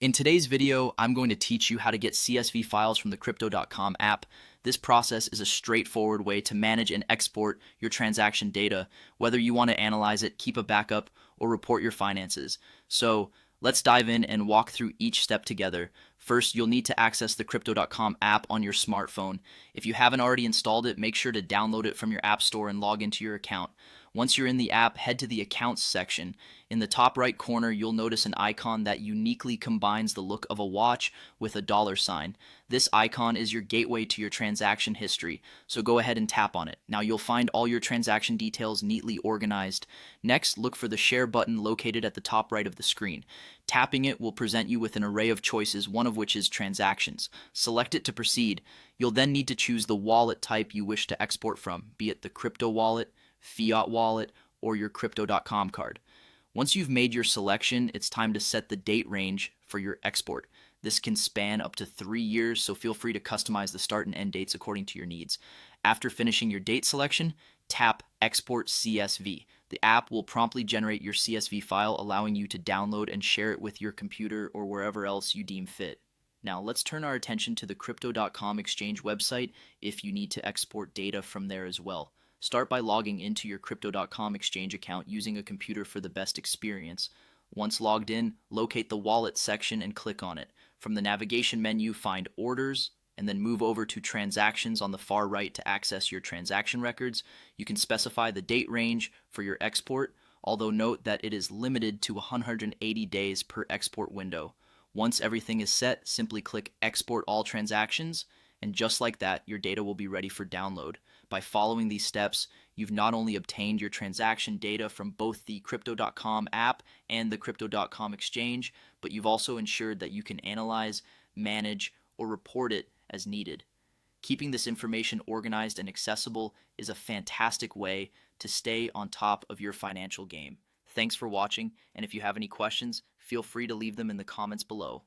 In today's video, I'm going to teach you how to get CSV files from the Crypto.com app. This process is a straightforward way to manage and export your transaction data, whether you want to analyze it, keep a backup, or report your finances. So let's dive in and walk through each step together. First, you'll need to access the Crypto.com app on your smartphone. If you haven't already installed it, make sure to download it from your app store and log into your account. Once you're in the app, head to the Accounts section. In the top right corner, you'll notice an icon that uniquely combines the look of a watch with a dollar sign. This icon is your gateway to your transaction history, so go ahead and tap on it. Now you'll find all your transaction details neatly organized. Next, look for the Share button located at the top right of the screen. Tapping it will present you with an array of choices, one of which is Transactions. Select it to proceed. You'll then need to choose the wallet type you wish to export from, be it the crypto wallet, fiat wallet, or your Crypto.com card. Once you've made your selection, it's time to set the date range for your export. This can span up to 3 years, so feel free to customize the start and end dates according to your needs. After finishing your date selection, tap Export CSV. The app will promptly generate your CSV file, allowing you to download and share it with your computer or wherever else you deem fit. Now let's turn our attention to the Crypto.com exchange website if you need to export data from there as well. Start by logging into your Crypto.com exchange account using a computer for the best experience. Once logged in, locate the Wallet section and click on it. From the navigation menu, find Orders, and then move over to Transactions on the far right to access your transaction records. You can specify the date range for your export, although note that it is limited to 180 days per export window. Once everything is set, simply click Export All Transactions, and just like that, your data will be ready for download. By following these steps, you've not only obtained your transaction data from both the Crypto.com app and the Crypto.com exchange, but you've also ensured that you can analyze, manage, or report it as needed. Keeping this information organized and accessible is a fantastic way to stay on top of your financial game. Thanks for watching, and if you have any questions, feel free to leave them in the comments below.